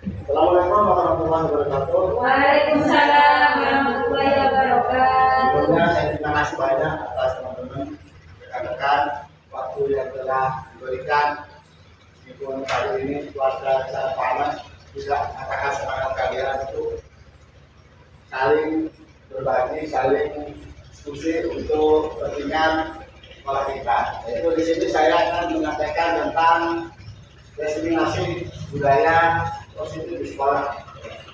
Assalamualaikum warahmatullahi wabarakatuh. Waalaikumsalam warahmatullahi wabarakatuh. Sebelumnya saya terima kasih banyak atas teman-teman rekan-rekan waktu yang telah diberikan. Meskipun kali ini cuaca sangat panas, tidak katakan semangat kalian itu saling berbagi, saling diskusi untuk kepentingan sekolah kita. Yaitu di sini saya akan menyampaikan tentang diskriminasi budaya positif di sekolah.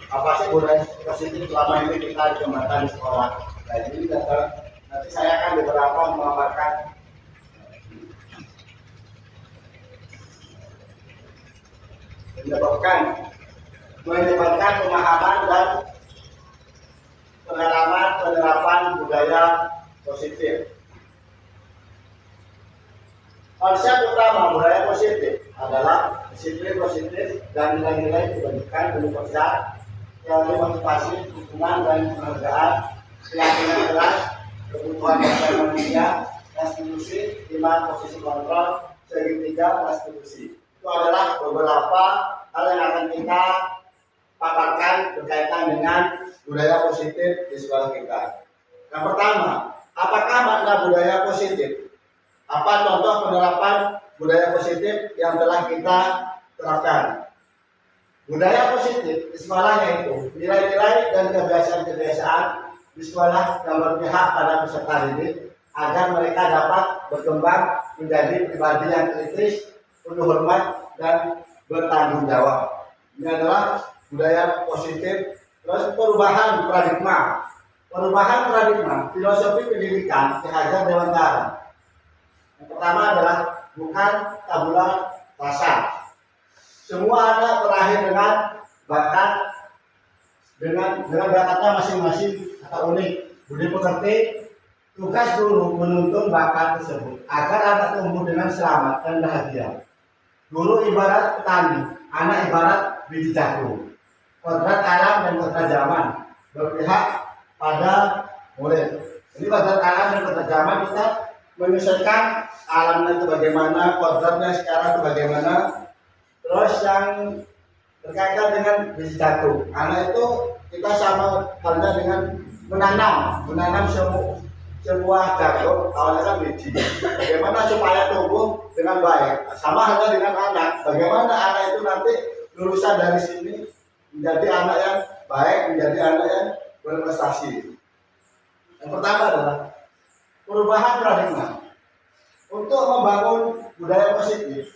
Apa sih budaya positif selama ini kita dikembangkan di sekolah? Nah, ini nanti saya akan beberapa memaparkan menyebabkan pemahaman dan pengalaman penerapan budaya positif. Konsep utama budaya positif adalah disiplin positif dan nilai-nilai kebajikan universal, teori motivasi, dukungan dan penghargaan, keyakinan keras, kebutuhan dasar manusia, restitusi, 5 posisi kontrol, segitiga restitusi. Itu adalah beberapa hal yang akan kita paparkan berkaitan dengan budaya positif di sekolah kita. Yang pertama, apakah makna budaya positif? Apa contoh penerapan budaya positif yang telah kita terapkan? Budaya positif di sekolah yaitu nilai-nilai dan kebiasaan-kebiasaan di sekolah yang berpihak pada peserta didik agar mereka dapat berkembang menjadi pribadi yang kritis, penuh hormat, dan bertanggung jawab. Ini adalah budaya positif. Terus perubahan paradigma. Perubahan paradigma filosofi pendidikan Ki Hajar Dewantara. Yang pertama adalah bukan tabula rasa. Semua anak terlahir dengan bakat, dengan bakatnya masing-masing atau unik. Budi pekerti, tugas guru menuntun bakat tersebut agar anak tumbuh dengan selamat dan bahagia. Guru ibarat petani, anak ibarat biji jagung. Kodrat alam dan kodrat zaman berpihak pada murid. Ini kodrat alam dan kodrat zaman kita menyesuaikan alamnya itu bagaimana, kodratnya sekarang itu bagaimana. Terus yang berkaitan dengan biji jagung, anak itu kita sama halnya dengan menanam sebuah jagung, awalnya kan biji. Bagaimana supaya tumbuh dengan baik? Sama halnya dengan anak. Bagaimana anak itu nanti lulusan dari sini menjadi anak yang baik, menjadi anak yang berprestasi. Yang pertama adalah perubahan paradigma. Untuk membangun budaya positif,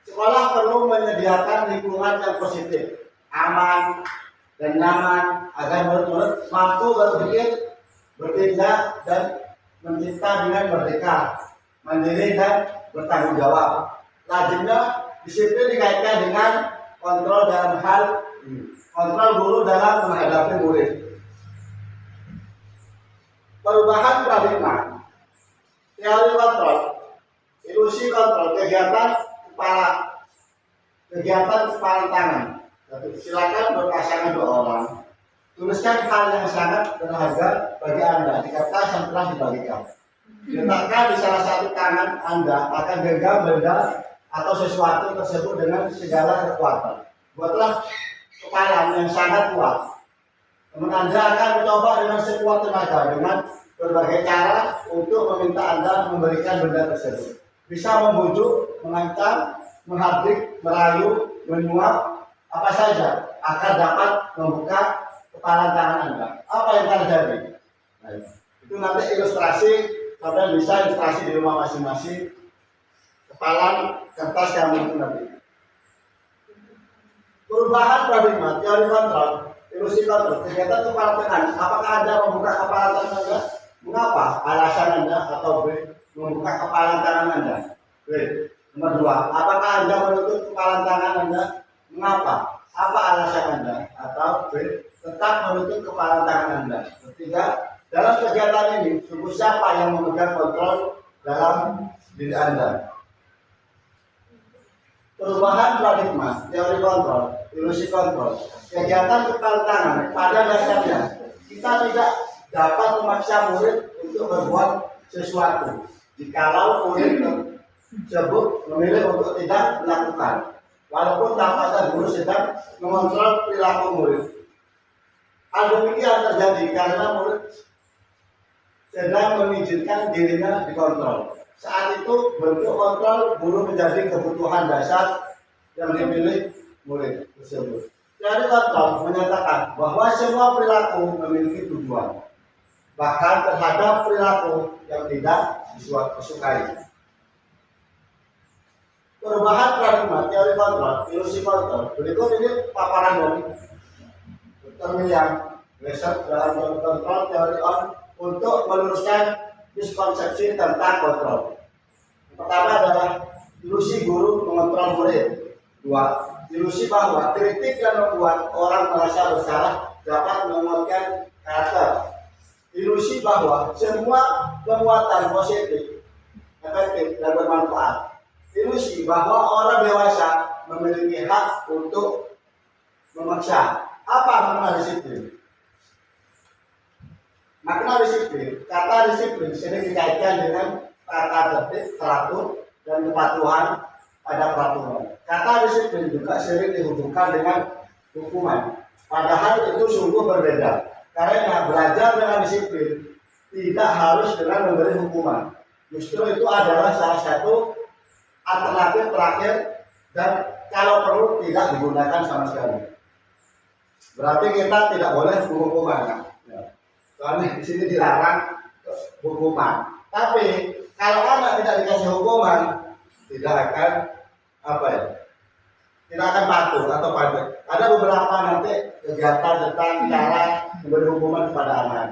sekolah perlu menyediakan lingkungan yang positif, aman, dan nyaman agar murid-murid mampu berpikir, bertindak, dan mencipta dengan merdeka, mandiri, dan bertanggung jawab. Lazimnya disiplin dikaitkan dengan kontrol dalam hal kontrol guru dalam menghadapi murid. Perubahan paradigma, teori kontrol, ilusi kontrol, kegiatan kepala tangan. Silakan berpasangan 2 orang. Tuliskan hal yang sangat berharga bagi Anda di kertas yang telah dibagikan. Letakkan di salah satu tangan Anda akan genggam benda atau sesuatu tersebut dengan segala kekuatan. Buatlah kepalan yang sangat kuat. Teman Anda akan mencoba dengan sekuat tenaga dengan berbagai cara untuk meminta Anda memberikan benda tersebut. Bisa membujuk, mengancam, menghardik, merayu, menyuap, apa saja agar dapat membuka kepala tangan Anda. Apa yang terjadi? Nah, itu nanti ilustrasi, kalian bisa ilustrasi di rumah masing-masing. Kepala kertas kamu itu nanti. Perubahan paradigma, teori kontrol, ilusi kontrol, kegiatan kepala tangan. Apakah Anda membuka kepala tangan Anda? Mengapa? Alasan Anda atau B, membuka kepala tangan Anda. B. Nomor 2, apakah Anda menutup kepala tangan Anda? Mengapa? Apa alasan Anda? Atau B, tetap menutup kepala tangan Anda. Ketiga, dalam kegiatan ini, sungguh siapa yang memegang kontrol dalam diri Anda? Perubahan paradigma, teori kontrol, ilusi kontrol, kegiatan kepala tangan. Pada dasarnya, kita tidak dapat memaksa murid untuk berbuat sesuatu jikalau murid tersebut memilih untuk tidak melakukan. walaupun tanpa ada guru sedang mengontrol perilaku murid. Hal demikian terjadi karena murid sedang mengizinkan dirinya dikontrol. Saat itu bentuk kontrol guru menjadi kebutuhan dasar yang dimiliki murid tersebut. Teori kontrol menyatakan bahwa semua perilaku memiliki tujuan, bahkan terhadap perilaku yang tidak disukai. Perubahan paradigma teori kontrol, ilusi kontrol. Berikut ini paparan dari Dr. William Glasser dalam teori kontrol teori on untuk meluruskan miskonsepsi tentang kontrol. Yang pertama adalah ilusi guru mengontrol murid. Dua, ilusi bahwa kritik yang membuat orang merasa bersalah dapat menguatkan karakter. Ilusi bahwa semua perbuatan positif, efektif, dan bermanfaat. Ilusi bahwa orang dewasa memiliki hak untuk memaksa. Apa makna disiplin? Makna disiplin, kata disiplin sering dikaitkan dengan tata tertib, teratur, dan kepatuhan pada peraturan. Kata disiplin juga sering dihubungkan dengan hukuman. Padahal itu sungguh berbeda. Karena belajar dengan disiplin tidak harus dengan memberi hukuman. Justru itu adalah salah satu alternatif terakhir dan kalau perlu tidak digunakan sama sekali. Berarti kita tidak boleh menghukuman. Ya. Soalnya di sini dilarang hukuman. Tapi kalau anak tidak dikasih hukuman, tidak akan tidak akan patuh atau patuh. Ada beberapa nanti kegiatan tentang cara memberi hukuman kepada anak.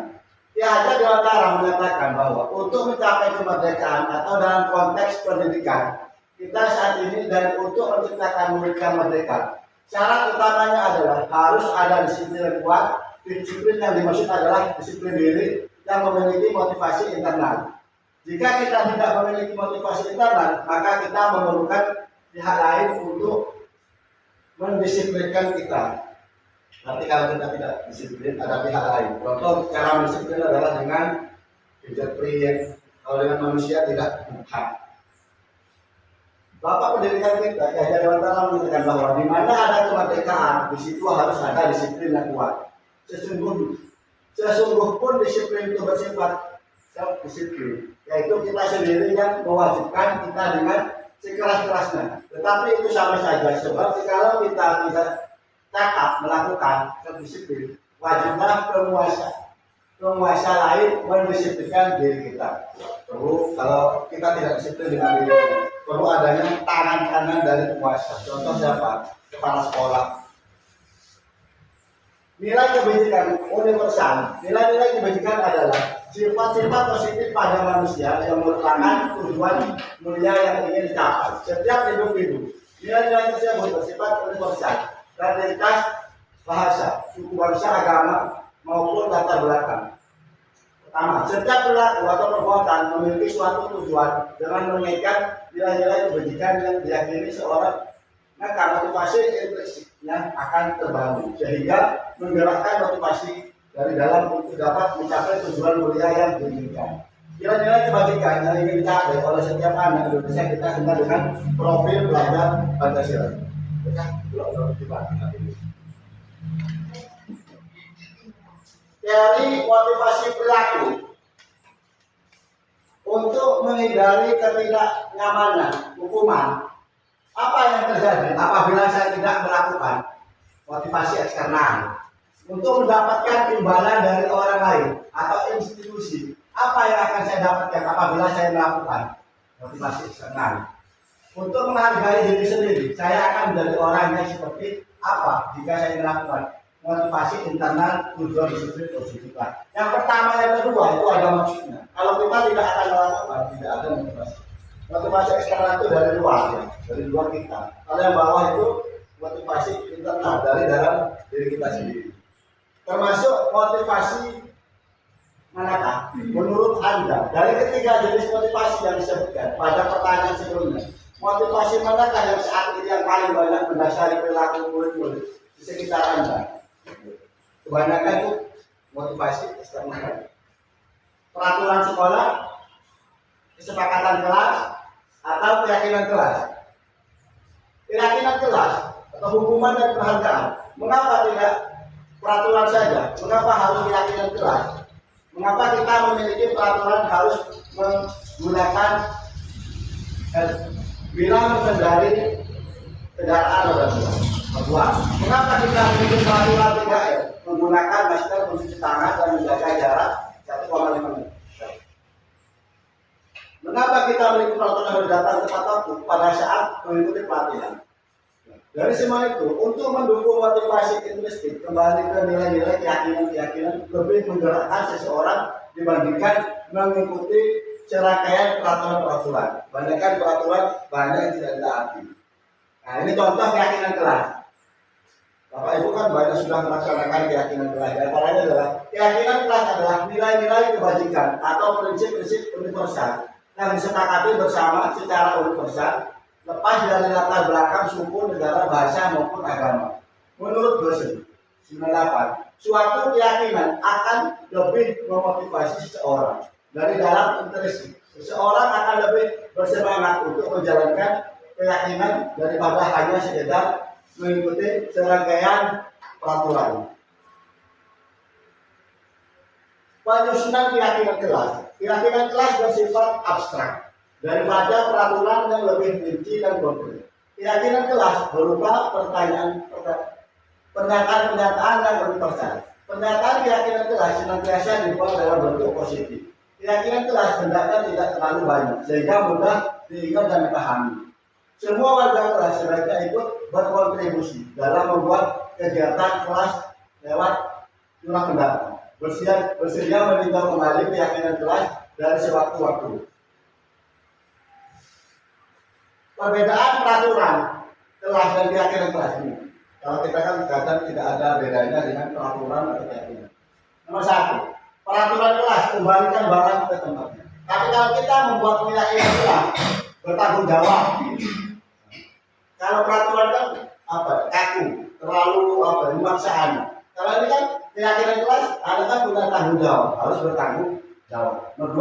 Ya, ada di antara menyatakan bahwa untuk mencapai kemerdekaan atau dalam konteks pendidikan kita saat ini dan untuk menciptakan murid yang merdeka, syarat utamanya adalah harus ada disiplin yang kuat. Disiplin yang dimaksud adalah disiplin diri yang memiliki motivasi internal. Jika kita tidak memiliki motivasi internal, maka kita memerlukan pihak lain untuk mendisiplinkan kita. Nanti kalau kita tidak disiplin, ada pihak lain. Contoh cara mendisiplin adalah dengan disiplinkan. Kalau dengan manusia tidak hak. Bapak pendidikan kita, Yahya Dewantara mengatakan bahwa di mana ada kemerdekaan, di situ harus ada disiplin yang kuat. Sesungguh pun disiplin itu bersifat self-disiplin, yaitu kita sendiri yang mewajibkan kita dengan sekeras-kerasnya. Tetapi itu sama saja, sebab kalau kita tidak cakap melakukan self-disiplin, wajiblah penguasa lain mendisiplinkan diri kita. Perlu kalau kita tidak disiplin dengan diri kita, perlu adanya tangan kanan dari penguasa. Contoh siapa? Kepala sekolah. Nilai kebajikan universal. Nilai-nilai kebajikan adalah sifat-sifat positif pada manusia yang merupakan tujuan mulia yang ingin dicapai. Setiap individu, nilai-nilai tersebut bersifat universal, identitas, bahasa, suku bangsa, agama, maupun latar belakang. Pertama, setiap perilaku atau perbuatan memiliki suatu tujuan dengan menginginkan nilai-nilai kebajikan yang diyakini seorang, maka motivasi intrinsiknya akan terbangun sehingga menggerakkan motivasi dari dalam untuk dapat mencapai tujuan mulia yang diinginkan. Nilai-nilai kebajikan yang ingin dicapai oleh setiap anak Indonesia kita kenal dengan profil belajar Pancasila. Teori motivasi perilaku untuk menghindari ketidaknyamanan hukuman. Apa yang terjadi apabila saya tidak melakukan motivasi eksternal untuk mendapatkan imbalan dari orang lain atau institusi? Apa yang akan saya dapatkan apabila saya melakukan motivasi eksternal? Untuk menghargai diri sendiri, saya akan menjadi orang yang seperti apa jika saya melakukan motivasi internal tujuan disiplin positif. Yang pertama, yang kedua itu ada maksudnya. Kalau kita tidak akan melakukan, tidak ada motivasi. Motivasi eksternal itu dari luar, ya, dari luar kita. Kalau yang bawah itu motivasi internal dari dalam diri kita sendiri. Termasuk motivasi manakah? Menurut Anda, dari ketiga jenis motivasi yang disebutkan pada pertanyaan sebelumnya, motivasi manakah yang saat ini yang paling banyak mendasari perilaku murid-murid di sekitar Anda? Kebanyakan itu motivasi eksternal. Peraturan sekolah, kesepakatan kelas, atau keyakinan kelas. keyakinan kelas atau hukuman dan penghargaan. Mengapa tidak peraturan saja? Mengapa harus keyakinan kelas? Mengapa kita memiliki peraturan harus menggunakan bila mengendari kendaraan roda dua? Mengapa kita memiliki peraturan tidak menggunakan masker, mencuci tangan dan menjaga jarak 1,5 meter? Mengapa kita memiliki peraturan harus datang tepat waktu pada saat mengikuti pelatihan? Dari semua itu, untuk mendukung motivasi intrinsik kembali ke nilai-nilai keyakinan-keyakinan lebih menggerakkan seseorang dibandingkan mengikuti serangkaian peraturan-peraturan. Banyakkan peraturan banyak yang tidak ditaati. Nah, ini contoh keyakinan kelas. Bapak Ibu kan banyak sudah melaksanakan keyakinan kelas. Antaranya adalah keyakinan kelas adalah nilai-nilai kebajikan atau prinsip-prinsip universal yang disepakati bersama secara universal, lepas dari latar belakang suku, negara, bahasa maupun agama. Menurut dosen 98, suatu keyakinan akan lebih memotivasi seseorang dari dalam intrinsik. Seseorang akan lebih bersemangat untuk menjalankan keyakinan daripada hanya sekedar mengikuti serangkaian peraturan. Penyusunan keyakinan kelas. Keyakinan kelas bersifat abstrak daripada peraturan yang lebih rinci dan konkret. Keyakinan kelas berupa pernyataan-pernyataan yang universal. Pernyataan keyakinan kelas senantiasa dibuat dalam bentuk positif. Keyakinan kelas hendaknya tidak terlalu banyak sehingga mudah diingat dan dipahami. Semua warga kelas sebaiknya ikut berkontribusi dalam membuat kegiatan kelas lewat surat pendapat. Bersedia meninjau kembali keyakinan kelas dari sewaktu-waktu. Perbedaan peraturan kelas dan keyakinan kelas ini. Kalau kita kan kadang tidak ada bedanya dengan peraturan atau keyakinan. Nomor 1, peraturan kelas kembalikan barang ke tempatnya. Tapi kalau kita membuat keyakinan kelas bertanggung jawab. Kalau peraturan kan kaku, terlalu memaksaan. Kalau ini kan keyakinan kelas, Anda kan punya tanggung jawab, harus bertanggung jawab. Nomor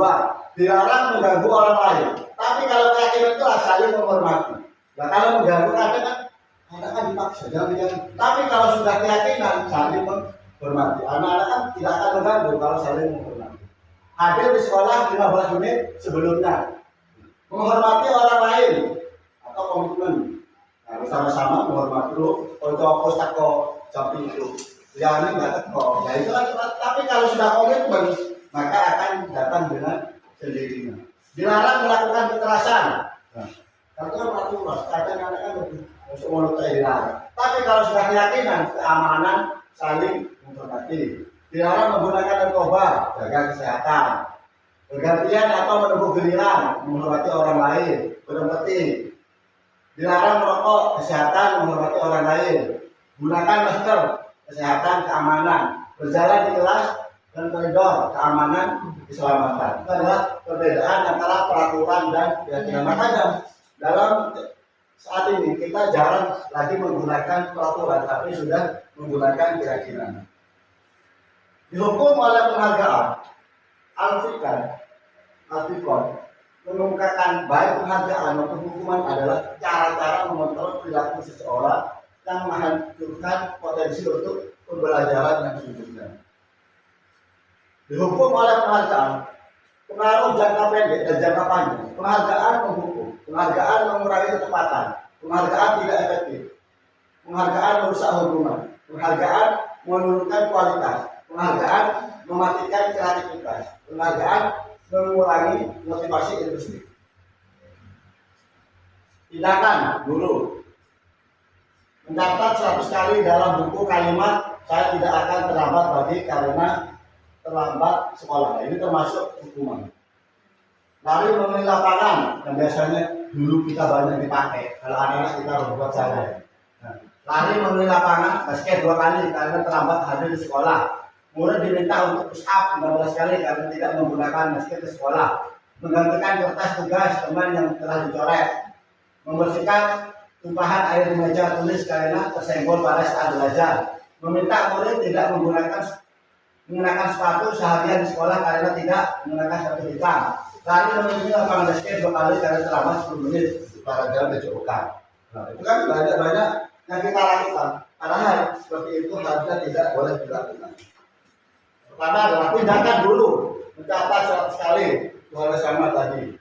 2, dilarang mengganggu orang lain. Tapi kalau keyakinan kelas saling menghormati. Nah, kalau mengganggu Anda kan dipaksa, jangan. Tapi kalau sudah keyakinan saling menghormati, anak-anak kan tidak akan mengganggu kalau saling menghormati. Hadir di sekolah 15 menit sebelumnya, menghormati orang lain atau komitmen. Nah, bersama-sama menghormati dulu. Kalau toko samping itu, ya ini nggak teko. Ya itu kan. Tapi kalau sudah komitmen, maka akan datang dengan sendirinya. Dilarang melakukan kekerasan. Nah, kalau kan peraturan, kadang-kadang kan lebih menurut saya dilarang. Tapi kalau sudah keyakinan, keamanan, saling menghormati. Dilarang menggunakan narkoba, jaga kesehatan. Bergantian atau menunggu giliran, menghormati orang lain, berempati. Dilarang merokok, kesehatan, menghormati orang lain. Gunakan masker, kesehatan, keamanan. Berjalan di kelas dan koridor, keamanan, keselamatan. Itu adalah perbedaan antara peraturan dan keyakinan. Makanya dalam saat ini kita jarang lagi menggunakan peraturan, tapi sudah menggunakan keyakinan. Dihukum oleh penghargaan, Alfikon mengungkapkan baik penghargaan maupun hukuman adalah cara-cara mengontrol perilaku seseorang yang menghancurkan potensi untuk pembelajaran yang sesungguhnya. Dihukum oleh penghargaan, pengaruh jangka pendek dan jangka panjang. Penghargaan menghukum, penghargaan mengurangi kecepatan, penghargaan tidak efektif, penghargaan merusak hubungan, penghargaan menurunkan kualitas, penghargaan mematikan kreativitas, penghargaan mengurangi motivasi industri. Tindakan guru mencatat 100 kali dalam buku kalimat saya tidak akan terlambat lagi karena terlambat sekolah. Ini termasuk hukuman. Lari memilih lapangan yang biasanya dulu kita banyak dipakai. Kalau anak-anak kita berbuat salah. Nah, lari memilih lapangan basket 2 kali karena terlambat hadir di sekolah. Kemudian diminta untuk push up 15 kali karena tidak menggunakan masker ke sekolah. Menggantikan kertas tugas teman yang telah dicoret. Membersihkan tumpahan air di meja tulis karena tersenggol pada saat belajar. Meminta murid tidak mengenakan sepatu seharian di sekolah karena tidak menggunakan sepatu hitam. Lari menuju lapangan basket 2 kali karena terlambat 10 menit. Paragraf dicoba. Nah, itu kan banyak-banyak yang kita lakukan. Padahal seperti itu harusnya tidak boleh dilakukan. Pertama adalah tindakan dulu, mencatat 100 kali, boleh sama tadi.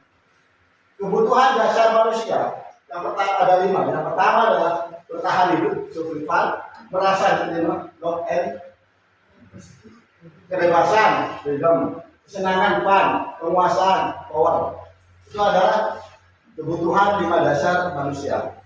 Kebutuhan dasar manusia yang pertama ada 5. Yang pertama adalah bertahan hidup, survival, merasa diterima, love and kebebasan, freedom, kesenangan, fun, penguasaan, power. Itu adalah kebutuhan 5 dasar manusia.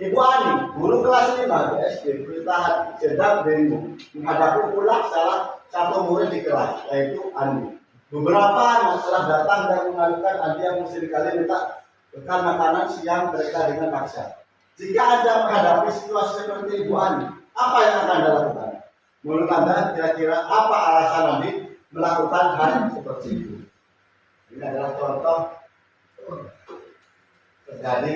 Ibu Ani, guru kelas 5 di SD, bertahan sedang bingung menghadapi pula salah satu murid di kelas, yaitu Ani. Beberapa yang telah datang dan mengadukan Andi yang mesti dikali minta bekal makanan siang mereka dengan paksa. Jika Anda menghadapi situasi seperti Ibu Ani, apa yang akan Anda lakukan? Menurut Anda kira-kira apa alasan Andi melakukan hal seperti itu? Ini adalah contoh terjadi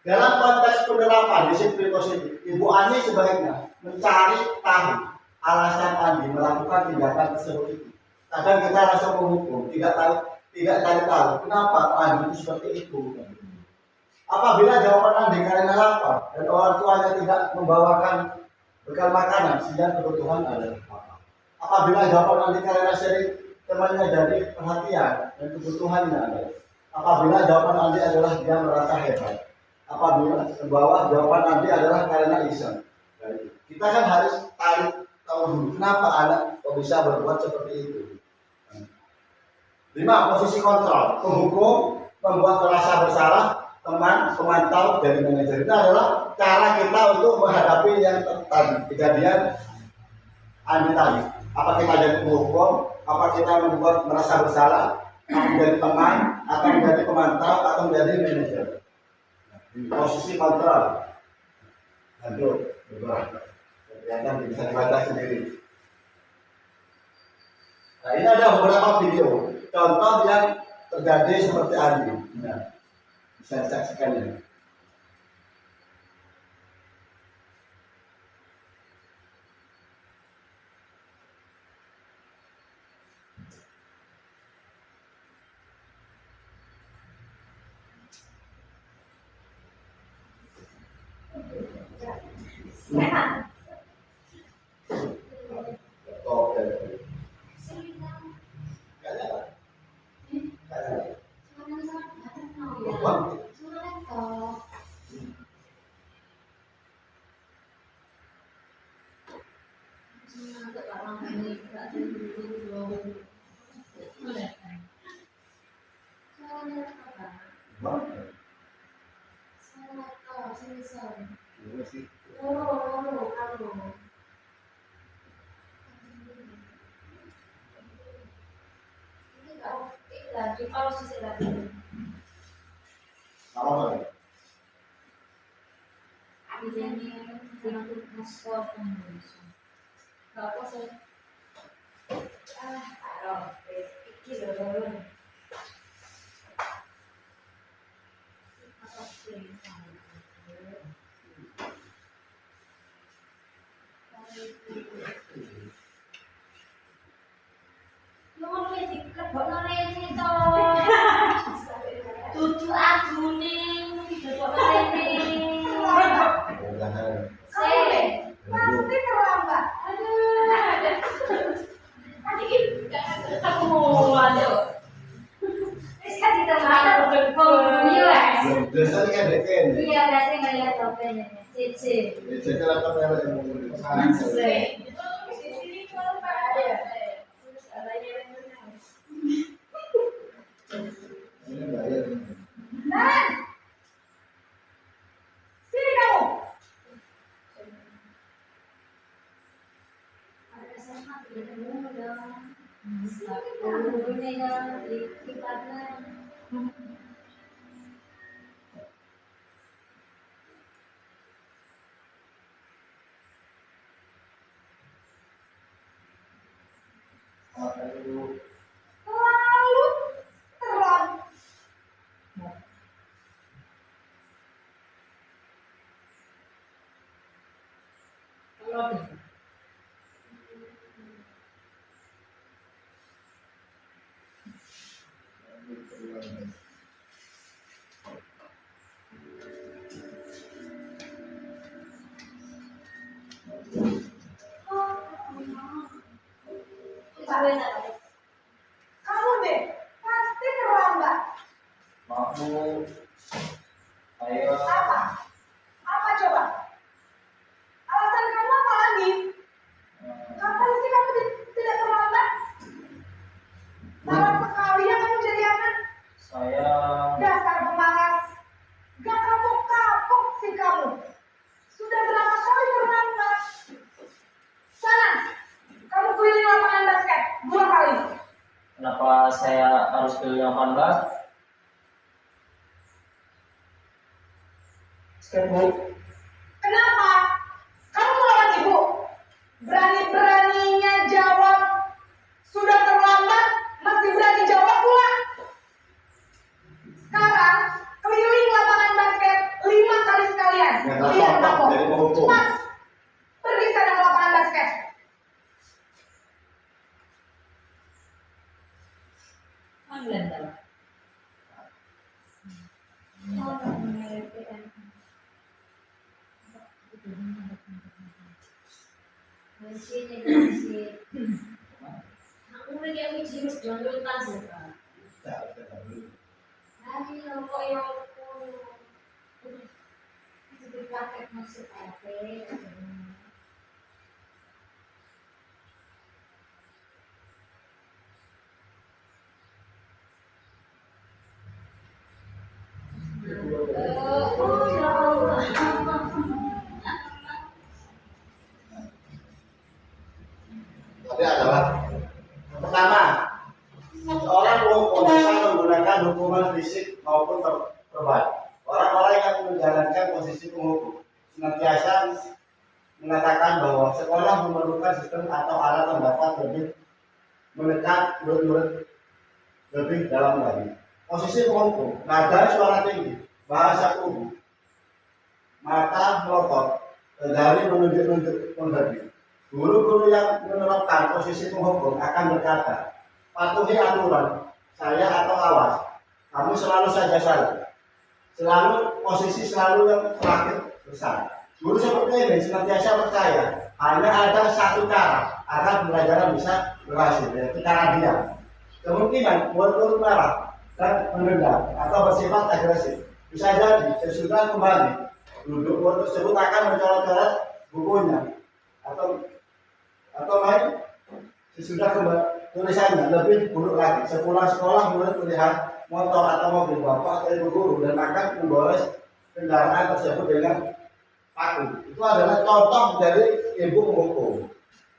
dalam konteks penerapan disiplin positif. Ibu Ani sebaiknya mencari tahu alasan Andi melakukan tindakan tersebut itu. Kadang kita langsung menghukum, tidak cari tahu kenapa Andi itu seperti itu. Apabila jawaban Andi karena lapar dan orang tuanya tidak membawakan bekal makanan, siang kebutuhan adalah apa? Apabila jawaban Andi karena sering temannya jadi perhatian dan kebutuhannya adalah. Apabila jawaban Andi adalah dia merasa hebat. Apabila bawah jawaban Andi adalah karena iseng. Kita kan harus tahu dulu kenapa anak kok bisa berbuat seperti itu. 5. Posisi kontrol, penghukum, membuat merasa bersalah, teman, pemantau, dari manajer. Itu adalah cara kita untuk menghadapi yang tadi kejadian Andi tadi. Apa kita jadi penghukum, apa kita membuat merasa bersalah, atau menjadi teman, atau menjadi pemantau, atau menjadi manajer. Posisi kontrol. Lanjut, kelihatan bisa dibaca sendiri. Nah, ini ada beberapa video contoh yang terjadi seperti Andi. Nah, bisa disaksikan ini. Tujuh aku nih, tidak pasti terlambat. Aku mau ada. Kasih teman Biasanya kan iya, biasanya ngeliat topengnya. Cici. Secara apa yang Sini kamu. Ada sama ketemu dong. Ini dong, di partner. Babe tak ada. Kamu deh, pasti terlambat. Maaf Bu, saya Apa? Apa coba? Alasan kamu apa lagi? Kapan sih kamu tidak terlambat? Malas sekali ya kamu jadi anak. saya Dasar pemalas. Gak kapok-kapok sih kamu. Sudah berapa kali terlambat? Sana, kamu keliling lapangan basket 2 kali. kenapa saya harus pilih yang Mbak? Sekian Bu. Kenapa? Kamu melawan ibu? Berani-beraninya jawab. Sudah terlambat, masih berani jawab pula. Sekarang, keliling lapangan basket 5 kali sekalian. Ya, nggak Lihat apa-apa, aku. jadi penghukum. Cepat. Pergi sana ke lapangan basket. Ambil dah. Oh, tak mengerti kan. Masih ni masih. Aku lagi aku jenis jangan tas ya. Hari kok yang aku itu dipakai masuk apa? Oh ya Allah. Tapi adalah pertama, seorang penghukum bisa menggunakan hukuman fisik maupun verbal. Orang-orang yang menjalankan posisi penghukum senantiasa mengatakan bahwa sekolah memerlukan sistem atau alat yang dapat lebih menekan murid-murid lebih dalam lagi. Posisi penghukum, nada suara tinggi, bahasa tubuh, mata melotot, jari menunjuk-nunjuk menghadiri. Guru-guru yang menerapkan posisi penghukum akan berkata, patuhi aturan, saya atau awas, kamu selalu saja salah. Selalu posisi selalu yang terakhir besar. Guru seperti ini senantiasa percaya hanya ada satu cara agar pembelajaran bisa berhasil, yaitu cara diam. Kemungkinan murid-murid marah dan menendang atau bersifat agresif. Bisa jadi sesudah kembali duduk murid tersebut akan mencoret-coret bukunya atau lain sesudah kembali tulisannya lebih buruk lagi. Sepulang sekolah murid melihat motor atau mobil bapak atau ibu guru dan akan menggores kendaraan tersebut dengan paku. Itu adalah contoh dari ibu penghukum.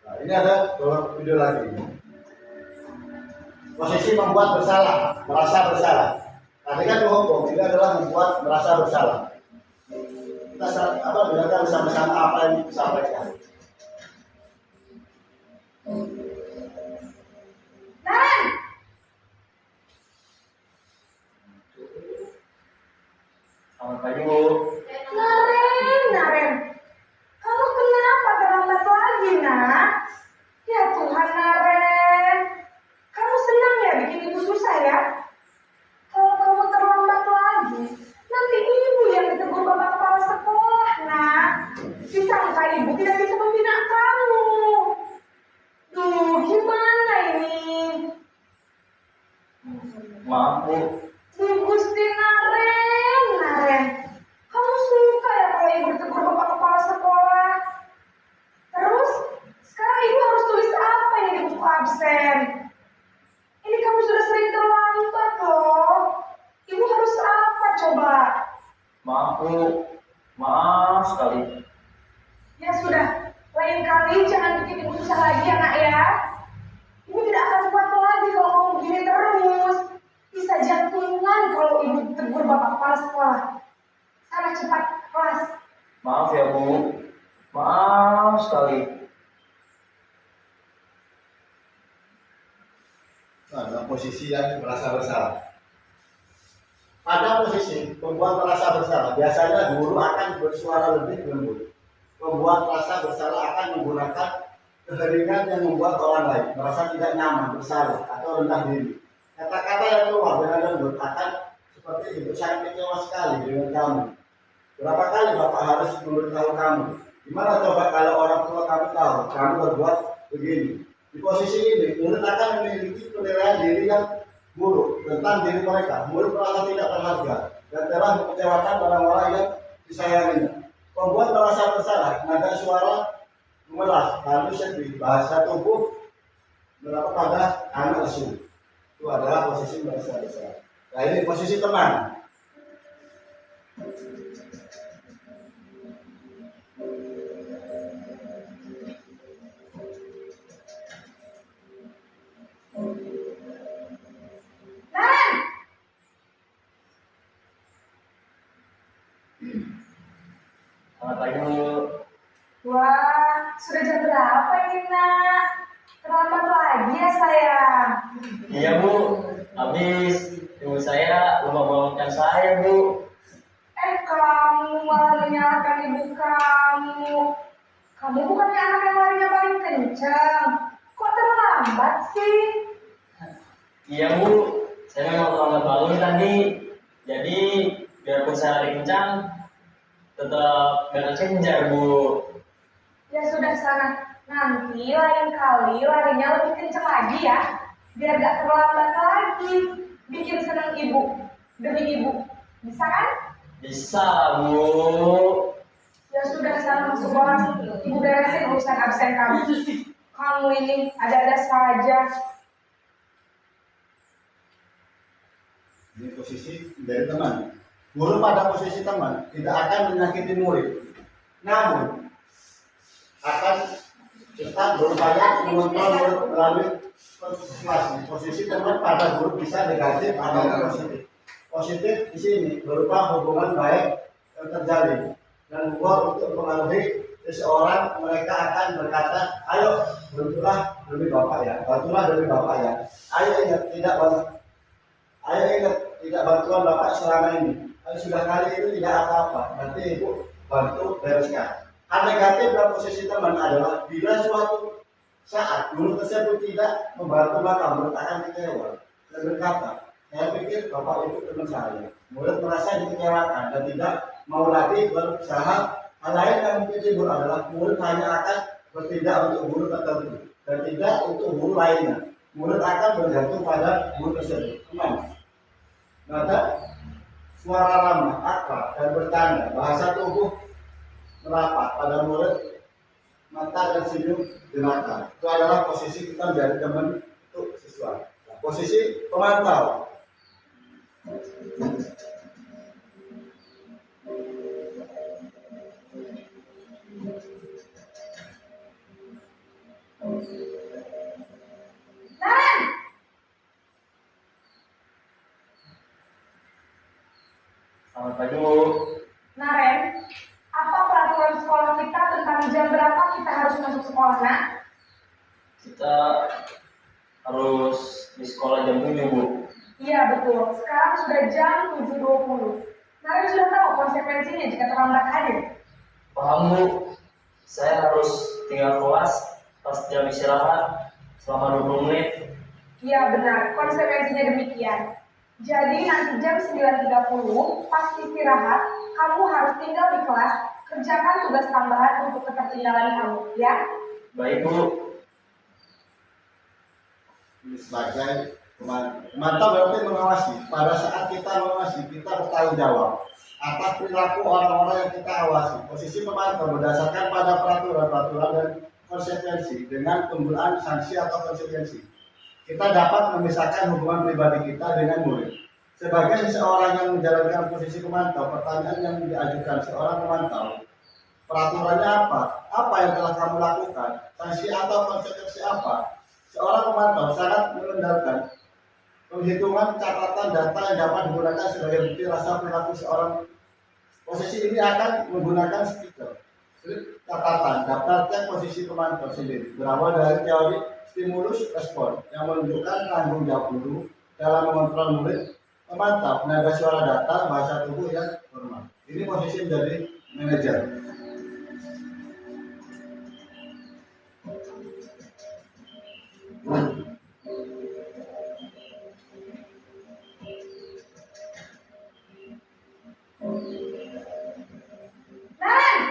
Nah, ini ada beberapa video lagi. Posisi membuat bersalah, merasa bersalah. Tadi kan penghukum, ini adalah membuat merasa bersalah. Kita dengarkan bersama-sama apa yang disampaikan. Naren, Selamat pagi Bu. Naren, kamu kenapa terlambat lagi, nak? Ya Tuhan, Naren, kamu senang ya bikin ibu susah ya? Kalau kamu terlambat lagi, nanti ibu yang ditegur bapak kepala sekolah, nak. Disangka ibu tidak bisa membina kamu. Duh, gimana ini? Maaf Bu, Duh, Gusti Naren, kamu suka ya kalau ibu ditegur bapak kepala sekolah? Terus, sekarang ibu harus tulis apa ini di buku absen? Ini kamu sudah sering terlambat loh. Ibu harus apa coba? maaf Bu, maaf sekali. Ya sudah, lain kali jangan bikin ibu susah lagi ya nak ya. Ibu tidak akan kuat lagi kalau kamu begini terus. Bisa jantungan kalau ibu tegur bapak kepala sekolah. Sana cepat ke kelas. Maaf ya Bu, maaf sekali. Nah, dalam posisi yang merasa bersalah. Pada posisi membuat merasa bersalah, biasanya guru akan bersuara lebih lembut. Membuat rasa bersalah akan menggunakan keheringan yang membuat orang lain merasa tidak nyaman, bersalah, atau rendah diri. Kata-kata yang keluar dengan lembut akan seperti itu, saya kecewa sekali dengan kamu. Berapa kali Bapak harus memberitahu kamu? Gimana coba kalau orang tua kamu tahu kamu berbuat begini? Di posisi ini, murid akan memiliki penilaian diri yang buruk tentang diri mereka. Murid merasa tidak berharga dan telah mengecewakan orang-orang yang disayanginya. Pembuat merasa bersalah, nada suara gemelah, lalu sedih, bahasa tubuh berapa pada anak lesu. Itu adalah posisi merasa bersalah. Nah ini posisi teman. Naren, Selamat pagi Bu. wah, sudah jam berapa ini nak? Terlambat lagi ya sayang. Iya Bu, habis ibu saya lupa bangunkan saya Bu. Kamu malah menyalahkan ibu kamu. Kamu bukannya anak yang larinya paling kencang. Kok terlambat sih? Iya Bu, saya memang terlambat bangun tadi. Jadi biarpun saya lari kencang, tetap gak kejar Bu. Ya sudah sana. Nanti lain kali larinya lebih kencang lagi ya. Biar gak terlambat lagi. Bikin senang ibu. Demi ibu. Bisa kan? Bisa Bu. Ya sudah sana masuk kelas. Ibu beresin urusan absen kamu. Kamu ini ada-ada saja. Ini posisi dari teman. Guru pada posisi teman tidak akan menyakiti murid, namun akan tetap berupaya mengontrol murid melalui konsultasi. Posisi teman pada guru bisa negatif atau positif. Positif di sini berupa hubungan baik yang terjalin dan humor untuk mempengaruhi seseorang. Mereka akan berkata, ayo bantulah demi bapak ya, bantulah demi bapak ya. Ayo ingat tidak bantuan bapak selama ini. Sudah kali itu tidak apa-apa, nanti ibu bantu bereskan. Hal negatif dalam posisi teman adalah bila suatu saat guru tersebut tidak membantu maka murid akan kecewa dan berkata, saya pikir bapak itu teman saya. Murid merasa dikecewakan dan tidak mau lagi berusaha. Hal lain yang mungkin timbul adalah murid hanya akan bertindak untuk guru tertentu dan tidak untuk guru lainnya. Murid akan bergantung pada guru tersebut. Teman, nada suara ramah, akrab dan bercanda, bahasa tubuh merapat pada murid, mata dan senyum dengarkan. Itu adalah posisi kita dari teman untuk siswa. Nah, posisi pemantau. Naren, Selamat pagi Bu. Naren, apa peraturan sekolah kita tentang jam berapa kita harus masuk sekolah, nak? Kita harus di sekolah jam 7 Bu. Iya betul, sekarang sudah jam 7.20. Naren sudah tahu konsekuensinya jika terlambat hadir. Paham Bu, saya harus tinggal kelas pas jam istirahat selama 20 menit. Iya benar, konsekuensinya demikian. Jadi nanti jam 9.30 pas istirahat, kamu harus tinggal di kelas, kerjakan tugas tambahan untuk ketertinggalan kamu, ya? Baik Bu. Ini sebagai pemantau berarti mengawasi. Pada saat kita mengawasi, kita bertanggung jawab atas perilaku orang-orang yang kita awasi. Posisi pemantau berdasarkan pada peraturan-peraturan dan konsekuensi dengan penggunaan sanksi atau konsekuensi. Kita dapat memisahkan hubungan pribadi kita dengan murid. Sebagai seorang yang menjalankan posisi pemantau, pertanyaan yang diajukan seorang pemantau, peraturannya apa? Apa yang telah kamu lakukan? Sanksi atau konsekuensi apa? Seorang pemantau sangat mengandalkan penghitungan catatan data yang dapat digunakan sebagai bukti rasa perilaku seorang. Posisi ini akan menggunakan stiker catatan daftar cek posisi pemantau sendiri berawal dari teori stimulus respon yang menunjukkan tanggung jawab guru dalam mengontrol murid, pemantau, nada suara data, bahasa tubuh yang formal. Ini posisi menjadi manajer. Naren,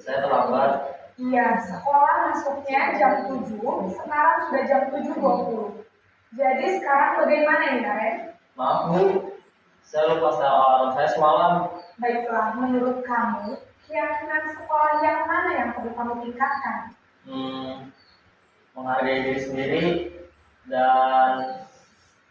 Saya terlambat. Iya, sekolah masuknya jam 7, sekarang sudah jam 7.20. Jadi sekarang bagaimana ini, Naren? Maaf Bu, saya lupa setel alarm saya semalam. Baiklah, menurut kamu, keyakinan sekolah yang mana yang perlu kamu tingkatkan? Menghargai diri sendiri dan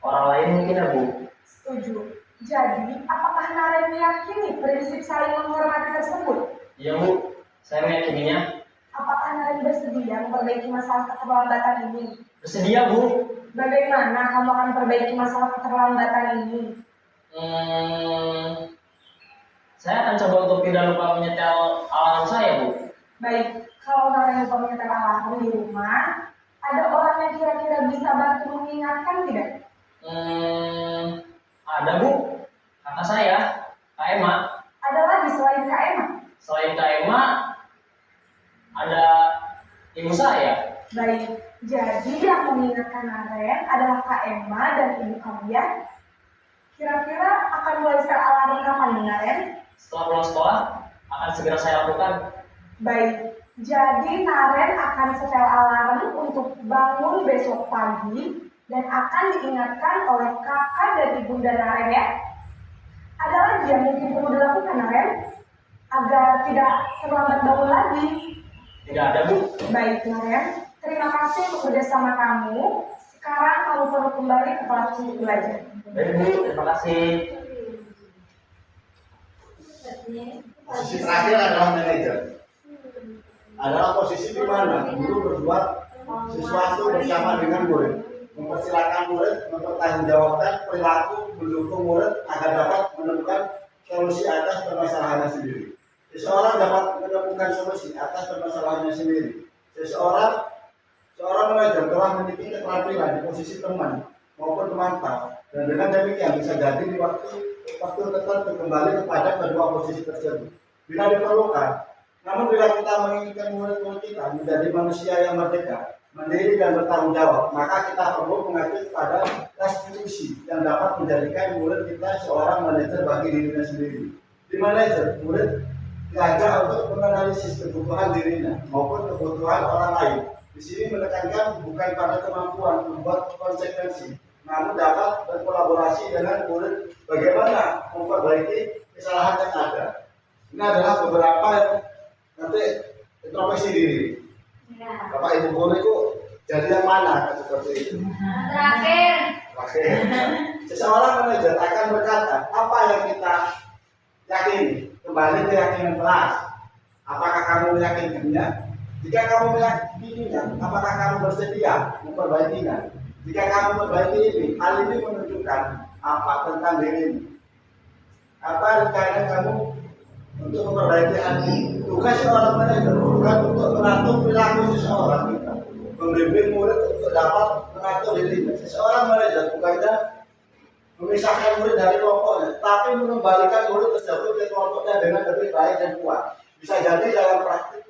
orang lain mungkin ya Bu. Setuju. Jadi, apakah Naren meyakini prinsip saling menghormati tersebut? Iya Bu, saya meyakininya. Apakah Naren bersedia memperbaiki masalah keterlambatan ini? Bersedia Bu. Bagaimana kamu akan memperbaiki masalah keterlambatan ini? Saya akan coba untuk tidak lupa menyetel alarm saya Bu. Baik, kalau Naren lupa menyetel alarm di rumah, ada orang yang kira-kira bisa bantu mengingatkan tidak? Ada Bu, kakak saya, Kak Emma. Ada lagi selain Kak Emma? Selain Kak Emma, ada ibu saya. Baik, jadi yang mengingatkan Naren adalah Kak Emma dan ibu kamu ya. Kira-kira akan mulai setel alarm kapan nih, Naren? Setelah pulang sekolah, akan segera saya lakukan. Baik, jadi Naren akan setel alarm untuk bangun besok pagi dan akan diingatkan oleh kakak dan ibunda Naren ya. Ada lagi yang mungkin perlu dilakukan, Naren? Agar tidak terlambat bangun lagi. Tidak ada Bu. Baik, Naren. Terima kasih untuk kerjasama kamu. Sekarang kamu perlu kembali ke kelas untuk belajar. Baik Bu, terima kasih. Posisi terakhir adalah manajer. Adalah posisi di mana guru berbuat sesuatu bersama dengan murid, mempersilahkan murid mempertanggungjawabkan perilaku mendukung murid agar dapat menemukan solusi atas permasalahannya sendiri. Seseorang dapat menemukan solusi atas permasalahannya sendiri. Seorang manajer telah memiliki keterampilan di posisi teman maupun pemantau, dan dengan demikian bisa jadi di waktu tertentu kembali kepada kedua posisi tersebut bila diperlukan. Namun bila kita menginginkan murid-murid kita menjadi manusia yang merdeka, mandiri dan bertanggung jawab, maka kita perlu mengacu kepada restitusi yang dapat menjadikan murid kita seorang manajer bagi dirinya sendiri. Di manajer, murid diajar untuk menganalisis kebutuhan dirinya maupun kebutuhan orang lain. Di sini menekankan bukan pada kemampuan membuat konsekuensi, namun dapat berkolaborasi dengan murid bagaimana memperbaiki kesalahan yang ada. Ini adalah beberapa yang nanti introspeksi diri. Ya. Bapak Ibu guru itu jadi yang mana seperti itu? Terakhir. Seseorang manajer akan berkata apa yang kita yakini, kembali ke keyakinan kelas. Apakah kamu meyakinkannya? Jika kamu meyakininya, apakah kamu bersedia memperbaikinya? Jika kamu memperbaiki ini, hal ini menunjukkan apa tentang dirimu? Apa rencana kamu untuk memperbaiki hal ini? Tugas seorang manajer bukan untuk mengatur perilaku seseorang kita, membimbing murid untuk dapat mengatur dirinya. Seseorang manajer bukannya memisahkan murid dari kelompoknya, tapi mengembalikan murid tersebut ke kelompoknya dengan lebih baik dan kuat. Bisa jadi dalam praktik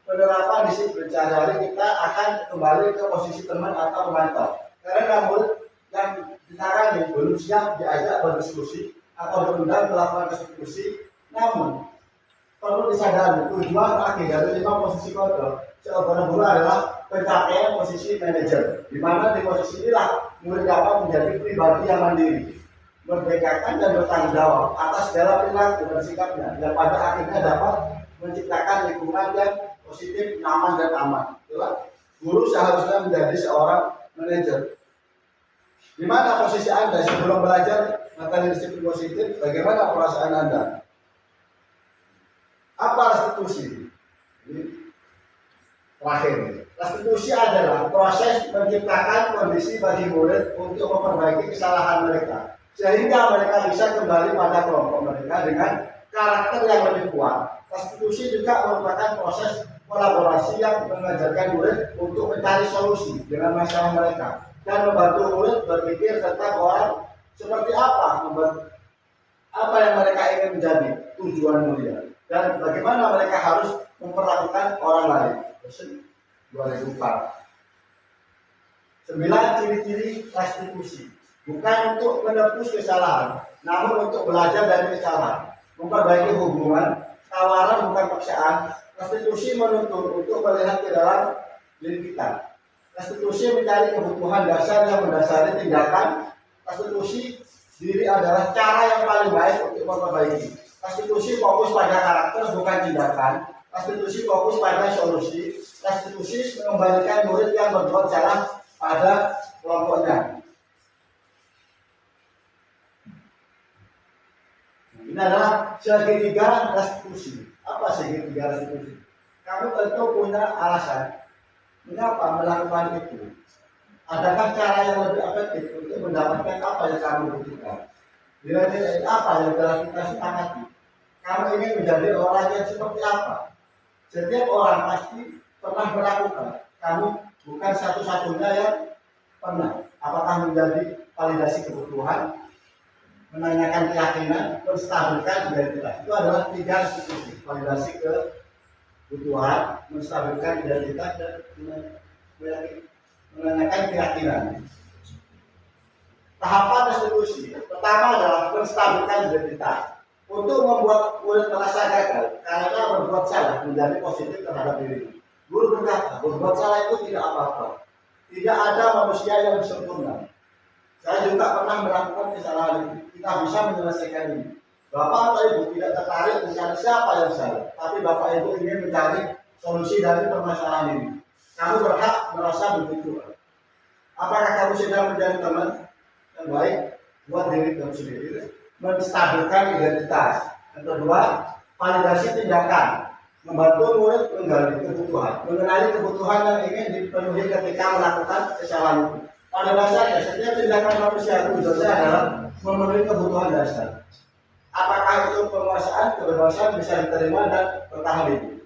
penerapan disiplin sehari-hari kita akan kembali ke posisi teman atau pemantau. Karena murid yang ditangani belum siap diajak berdiskusi atau berundang melakukan diskusi, namun perlu disadari tujuan akhir dari 5 posisi kontrol seorang guru adalah pencapaian posisi manajer, di mana di posisi inilah murid dapat menjadi pribadi yang mandiri, merdekakan dan bertanggung jawab atas segala perilaku dan sikapnya, yang pada akhirnya dapat menciptakan lingkungan yang positif, nyaman dan aman. Itulah guru seharusnya menjadi seorang manajer. Di mana posisi Anda sebelum belajar materi disiplin positif? Bagaimana perasaan Anda? Apa restitusi? Ini terakhir. Restitusi adalah proses menciptakan kondisi bagi murid untuk memperbaiki kesalahan mereka, sehingga mereka bisa kembali pada kelompok mereka dengan karakter yang lebih kuat. Restitusi juga merupakan proses kolaborasi yang mengajarkan murid untuk mencari solusi dengan masalah mereka dan membantu murid berpikir tentang orang seperti apa yang mereka ingin menjadi tujuan mulia dan bagaimana mereka harus memperlakukan orang lain. 2004. 9 ciri-ciri restitusi, bukan untuk menebus kesalahan, namun untuk belajar dari kesalahan, memperbaiki hubungan, tawaran bukan paksaan, Restitusi menuntut untuk melihat ke dalam diri kita. Restitusi mencari kebutuhan dasar yang mendasari tindakan. Restitusi diri adalah cara yang paling baik untuk memperbaiki. Restitusi fokus pada karakter bukan tindakan. Restitusi fokus pada solusi. Restitusi mengembalikan murid yang berbuat salah pada kelompoknya. Ini adalah segitiga restitusi. Apa segitiga restitusi? Kamu tentu punya alasan mengapa melakukan itu. Adakah cara yang lebih efektif untuk mendapatkan apa yang kamu butuhkan? Nilai-nilai apa yang telah kita sepakati? Kamu ingin menjadi orang yang seperti apa? Setiap orang pasti pernah melakukan. Kamu bukan satu-satunya yang pernah. Apakah menjadi validasi kebutuhan, menanyakan keyakinan, menstabilkan identitas. Itu adalah 3 restitusi. Validasi kebutuhan, menstabilkan identitas, dan menanyakan keyakinan. Tahapan restitusi pertama adalah menstabilkan identitas. Untuk membuat murid merasa gagal karena berbuat salah menjadi positif terhadap dirinya. Guru berkata, berbuat salah itu tidak apa-apa. Tidak ada manusia yang sempurna. Saya juga pernah melakukan kesalahan ini. Kita bisa menyelesaikan ini. Bapak atau Ibu tidak tertarik mencari siapa yang salah, tapi Bapak Ibu ingin mencari solusi dari permasalahan ini. Kamu berhak merasa begitu. Apakah kamu sedang menjadi teman yang baik buat diri kamu sendiri? Menstabilkan identitas. Yang kedua, validasi tindakan. Membantu murid menggali kebutuhan, mengenali kebutuhan yang ingin dipenuhi ketika melakukan kesalahan itu. Pada dasarnya, setiap tindakan manusia tujuannya adalah memenuhi kebutuhan dasar. Apakah itu penguasaan, kebebasan bisa diterima dan bertahan hidup?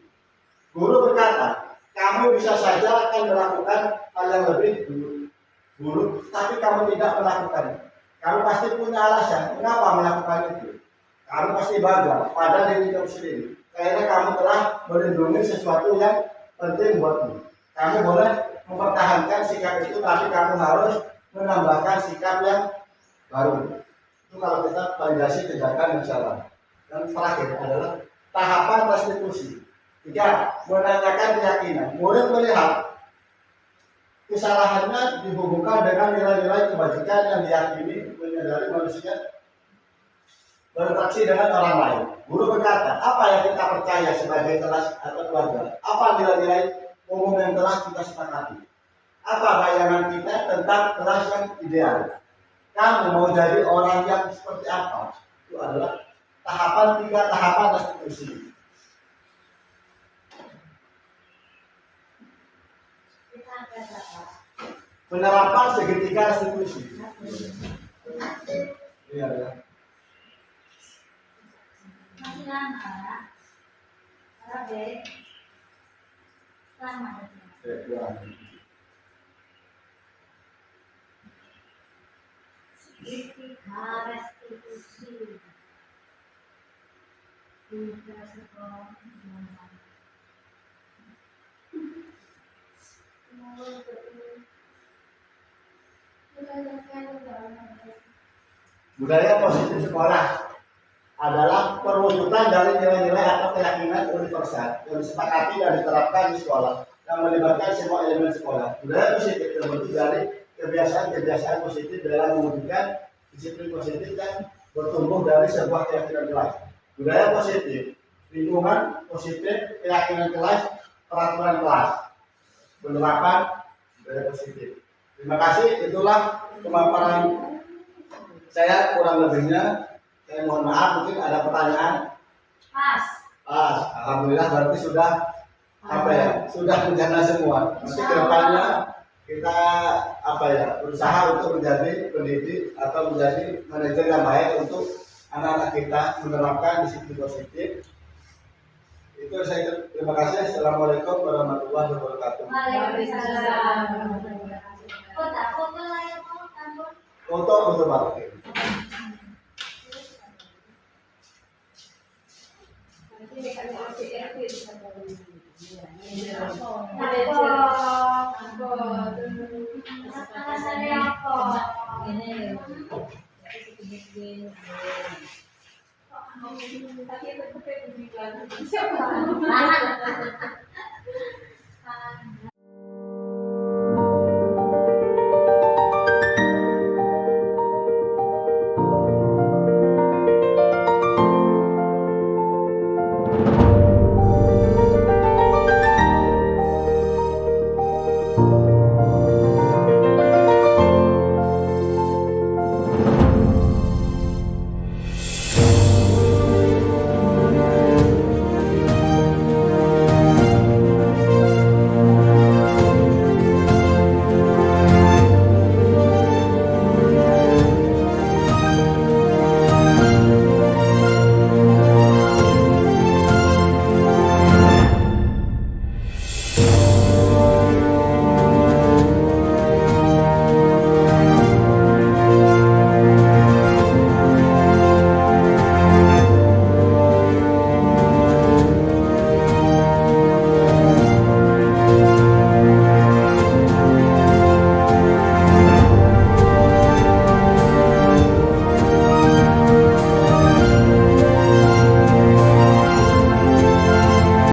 Guru berkata, kamu bisa saja akan melakukan hal yang lebih buruk, tapi kamu tidak melakukannya. Kamu pasti punya alasan mengapa melakukan itu. Kamu pasti bangga pada diri kamu sendiri. Karena kamu telah melindungi sesuatu yang penting buatmu. Kamu boleh mempertahankan sikap itu, tapi kamu harus menambahkan sikap yang baru. Itu kalau kita validasi tindakan yang salah. Dan terakhir adalah tahapan restitusi. 3. Menanyakan keyakinan. Murid melihat kesalahannya dihubungkan dengan nilai-nilai kebajikan yang diyakini menyadari manusia berinteraksi dengan orang lain. Guru berkata, apa yang kita percaya sebagai kelas atau keluarga? Apa nilai-nilai umum yang telah kita sepakati? Apa bayangan kita tentang kelas yang ideal? Kamu mau jadi orang yang seperti apa? Itu adalah tahapan 3 tahapan restitusi. Penerapan segitiga restitusi. Iya ya. Masih lama, oke, lama. Segitiga restitusi. Tiga sekolah. Budaya positif sekolah adalah perwujudan dari nilai-nilai atau keyakinan universal yang disepakati dan diterapkan di sekolah yang melibatkan semua elemen sekolah. Budaya positif terbentuk dari kebiasaan-kebiasaan positif dalam mewujudkan disiplin positif dan bertumbuh dari sebuah keyakinan kelas. Budaya positif, lingkungan positif, keyakinan kelas, peraturan kelas, penerapan budaya positif. Terima kasih, itulah pemaparan saya, kurang lebihnya. Saya mohon maaf, mungkin ada pertanyaan. Pas. Alhamdulillah berarti sudah sudah rencana semua. Nanti kedepannya kita berusaha untuk menjadi pendidik atau menjadi manajer yang baik untuk anak-anak kita menerapkan disiplin positif. Itu saya terima kasih. Assalamualaikum warahmatullahi wabarakatuh. Waalaikumsalam. Foto layar kantor. Foto Pak. Ini kan